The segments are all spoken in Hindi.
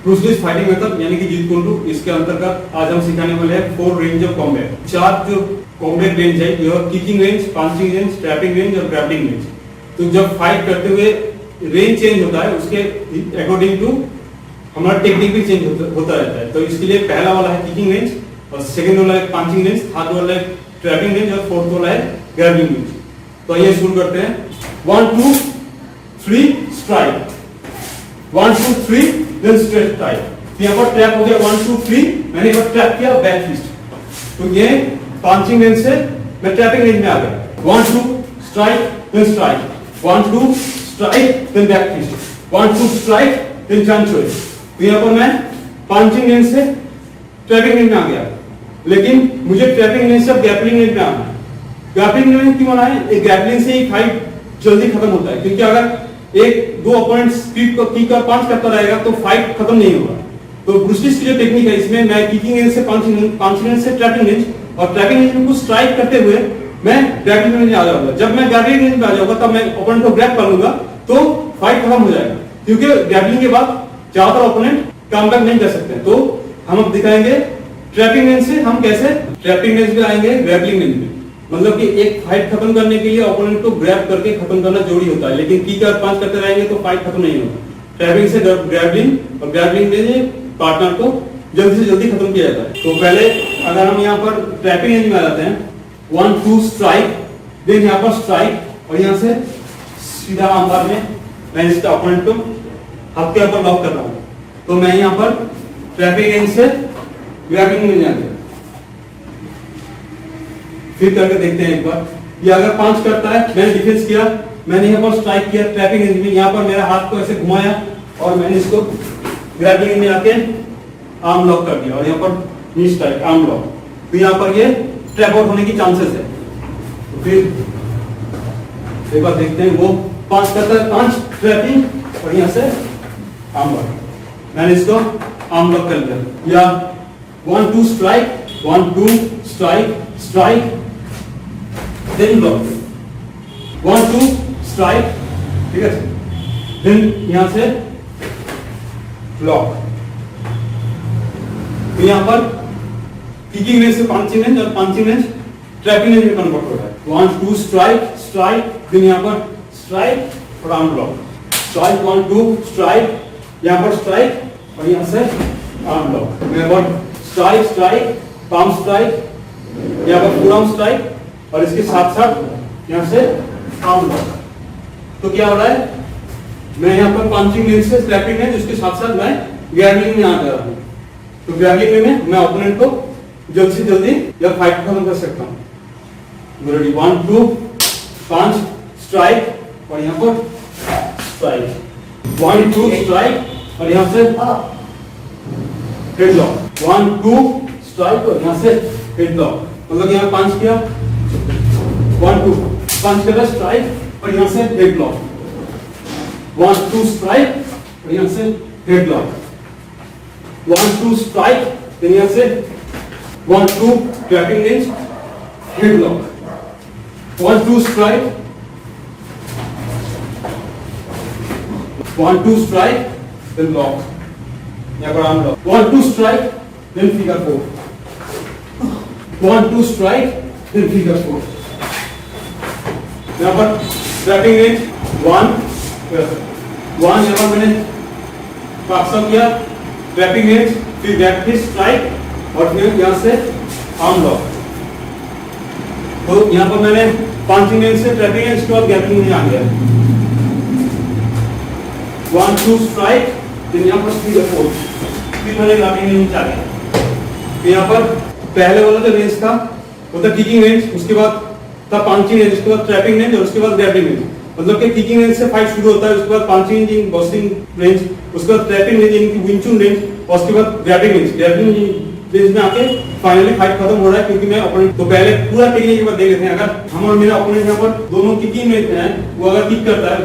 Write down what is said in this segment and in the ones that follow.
ब्रूस लीज फाइटिंग मेथड यानी कि जीत कुंडू, इसके अंतर्गत आज हम सिखाने वाले हैं 4 रेंज ऑफ कॉम्बैट। 4 जो कॉम्बैट रेंज है, यह kicking range, punching range, trapping range और ग्रैप्लिंग रेंज। तो जब फाइट करते हुए रेंज चेंज होता है, उसके अकॉर्डिंग टू हमारा टेक्निक भी चेंज होता रहता है। तो इसके लिए पहला वाला है किकिंग रेंज, और सेकंड वाला है पंचिंग रेंज, थर्ड वाला है ट्रैपिंग रेंज और फोर्थ वाला है ग्रैप्लिंग रेंज। तो आइए शुरू करते हैं। 1 2 3 स्ट्राइक, 1 2 3 देन स्ट्रेट टाइप। यहाँ पर ट्रैप हो गया 1 2 3, मैंने एक ट्रैप किया बैक फिस्ट। तो ये पंचिंग रेंज से मैं ट्रैपिंग रेंज में आ गया। 1 2 strike then strike, 1 2 strike then back fist, 1 2 strike then चांचोई। तो यहाँ पर मैं पंचिंग रेंज से ट्रैपिंग रेंज में आ गया, लेकिन मुझे ट्रैपिंग रेंज से ग्रैप्लिंग रेंज में आना है। ग्रैप्लिंग रेंज क्यों आना है? एक ग्रैप्लिंग से ही फाइट जल्दी खत्म होता है, क्योंकि अगर एक दो अपोनेंट्स किक और पंच करता रहेगा तो फाइट खत्म नहीं होगा। तो ब्रूस लीज की जो टेक्निक है, इसमें मैं किकिंग रेंज से पंचिंग रेंज से ट्रैपिंग रेंज और ट्रैपिंग रेंज को स्ट्राइक करते हुए मैं ग्रैप्लिंग रेंज में आ जाऊंगा। जब मैं ग्रैप्लिंग रेंज में आ जाऊंगा तब मैं ओपोनेंट को ग्रैप कर लूंगा, तो फाइट खत्म हो जाएगा, क्योंकि ग्रैप्लिंग के बाद ज्यादातर ओपोनेंट कमबैक नहीं कर सकते। तो हम अब दिखाएंगे ट्रैपिंग रेंज से हम कैसे ट्रैपिंग रेंज में आएंगे ग्रैप्लिंग रेंज में। मतलब कि एक फाइट खत्म करने के लिए ओपोनेंट को ग्रैब करके खत्म करना जरूरी होता है, लेकिन किक और पंच करते रहेंगे तो फाइट खत्म नहीं होगा। ट्रैपिंग से ग्रैप्लिंग और ग्रैप्लिंग रेंज पार्टनर को जल्दी से जल्दी खत्म किया जाता है। तो पहले अगर हम यहाँ पर ट्रैपिंग रेंज में आ जाते हैं, 1 2 स्ट्राइक, देन यहाँ पर स्ट्राइक और यहाँ से सीधा आमबार में मैं इसका ओपोनेंट को हाथ के ऊपर लॉक कर रहा हूँ। तो मैं यहाँ पर ट्रैपिंग रेंज से ग्रैप्लिंग में जाते हैं। फिर करके देखते हैं एक बार। ये अगर पंच करता है, मैंने डिफेंस किया, मैंने यहाँ पर स्ट्राइक किया ट्रैपिंग रेंज में, यहाँ पर मेरा हाथ को ऐसे घुमाया और मैंने इसको ग्रैप्लिंग में आके आर्म लॉक कर दिया और यहाँ पर नी स्ट्राइक आर्म लॉक। तो यहाँ पर ये ट्रैप आउट होने की चांसेस है। तो फिर एक बार देखते हैं। वो पंच करता है, पंच ट्रैपिंग और यहाँ से आर्म लॉक, मैंने इसको आर्म लॉक कर दिया। या 1 2 strike, 1 2 strike, strike then block, 1 2 strike, ठीक है, देन यहां से ब्लॉक। तो यहां पर किकिंग रेंज से पंचिंग रेंज और पंचिंग रेंज ट्रैपिंग रेंज में कन्वर्ट हो रहा है। 1 2 स्ट्राइक, स्ट्राइक, देन यहां पर स्ट्राइक और आर्म ब्लॉक, स्ट्राइक 1 2 स्ट्राइक, यहां पर स्ट्राइक और यहां से आर्म ब्लॉक। मैं और स्ट्राइक, स्ट्राइक, पाम स्ट्राइक, यहाँ पर फुल आर्म स्ट्राइक और इसके साथ साथ यहाँ से आर्म लॉक। तो क्या हो रहा है, मैं यहाँ पर पंचिंग रेंज से ट्रैपिंग रेंज, उसके साथ साथ मैं ग्रैप्लिंग में आ जा रहा हूँ। तो ग्रैप्लिंग में मैं ओपोनेंट को जल्द से जल्दी या फाइट खत्म कर सकता हूँ। 1 2 5 स्ट्राइक और यहाँ पर स्ट्राइक, 1 2 स्ट्राइक और यहाँ से हेडलॉक, 1 2 स्ट्राइक और यहाँ से हेडलॉक। मतलब यहाँ पंच किया 1 2 पंच कर स्ट्राइक और यहाँ से हेडलॉक, 1 2 स्ट्राइक और यहाँ से हेडलॉक, 1 2 स्ट्राइक, फिर यहाँ से 1 2 trapping range headlock, 1 2 strike, 1 2 strike then lock, यहाँ पर arm lock, 1 2 strike then figure 4, 1 2 strike then figure 4। यहाँ पर ट्रैपिंग रेंज 1 यहाँ पर मैंने पाक्सा किया ट्रैपिंग रेंज, फिर बैक फिस्ट स्ट्राइक और फिर यहाँ से आर्म लॉक। तो यहाँ पर मैंने पंचिंग रेंज से ट्रैपिंग रेंज के बाद ग्रैप्लिंग में आ गया। 1 2 स्ट्राइक, फिर यहाँ पर फिगर 4, फिर मैंने ग्रैप्लिंग रेंज आ गया। यहाँ पर पहले वाला जो रेंज था वो था किकिंग रेंज, उसके बाद था पंचिंग रेंज, उसके बाद ट्रैपिंग रेंज और उसके बाद ग्रैप्लिंग रेंज। मतलब कि किकिंग रेंज से फाइट शुरू होता है, उसके बाद पंचिंग रेंज, बॉक्सिंग रेंज, उसके बाद ट्रैपिंग रेंज यानी कि विंग चुन रेंज और उसके बाद ग्रैप्लिंग रेंज। ग्रैप्लिंग रेंज में आके फाइनली फाइट खत्म हो रहा है, क्योंकि मैं ओपोनेंट तो पहले पूरा टेक्निक एक बार देख लेते हैं। अगर हम और मेरा ओपोनेंट यहाँ पर दोनों किकिंग रेंज में है, वो अगर किक करता है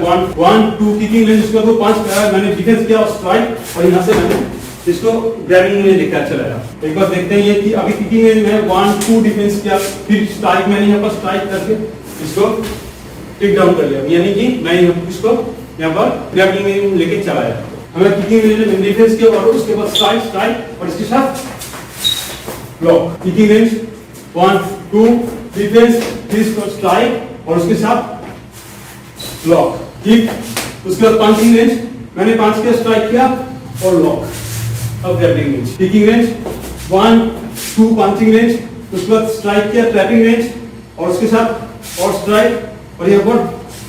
1 2 किकिंग रेंज, उसके बाद वो पंच कर रहा है, मैंने डिफेंस किया और स्ट्राइक और यहाँ से मैंने इसको ग्रैप्लिंग में लेकर चलाया। एक बार देखते हैं ये कि अभी किकिंग रेंज में 1 2 डिफेंस किया, फिर स्ट्राइक मैंने यहाँ पर स्ट्राइक करके इसको टेक डाउन कर लिया, यानी कि मैं इसको यहाँ पर ग्रैप्लिंग में लेके चलाया। हमें किकिंग रेंज में डिफेंस किया और उसके बाद स्ट्राइक और इसके साथ ब्लॉक। किकिंग रेंज 1 2 डिफेंस, फिर स्ट्राइक और उसके साथ ब्लॉक। ठीक, उसके बाद पंचिंग रेंज, मैंने 5 किया, स्ट्राइक किया और लॉक। अब grappling range, kicking range 1 2 punching range, उसके बाद स्ट्राइक किया, ट्रैपिंग रेंज और उसके साथ और स्ट्राइक और यहाँ पर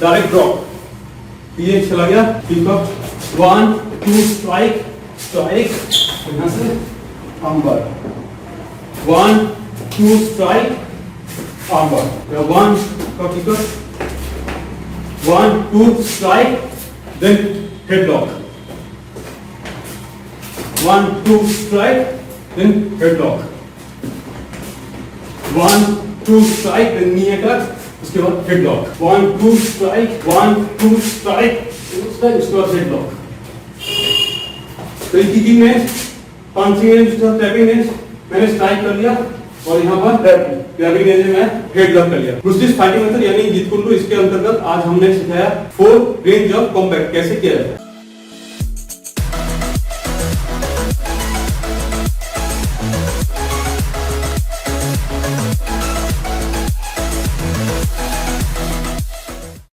डायरेक्ट ड्रॉप। ये चला गया। ठीक है, 1 2 स्ट्राइक स्ट्राइक यहाँ से आर्मबार, 1 2 स्ट्राइक आर्मबार, 1 का kicker, 1 2 strike then headlock, 1 2 strike then headlock, 1 2 strike then knee attack, उसके बाद headlock, 1 2 strike 1 2 strike उसके बाद headlock। तो kicking range, punching range, tapping range मैंने स्ट्राइक कर लिया और यहाँ पर ग्रैबिंग रेंज में हेडलॉक कर लिया। ब्रूस फाइटिंग मेथड यानी जीत कुंडू, इसके अंतर्गत आज हमने सिखाया 4 रेंज ऑफ कॉम्बैट कैसे किया जाता है।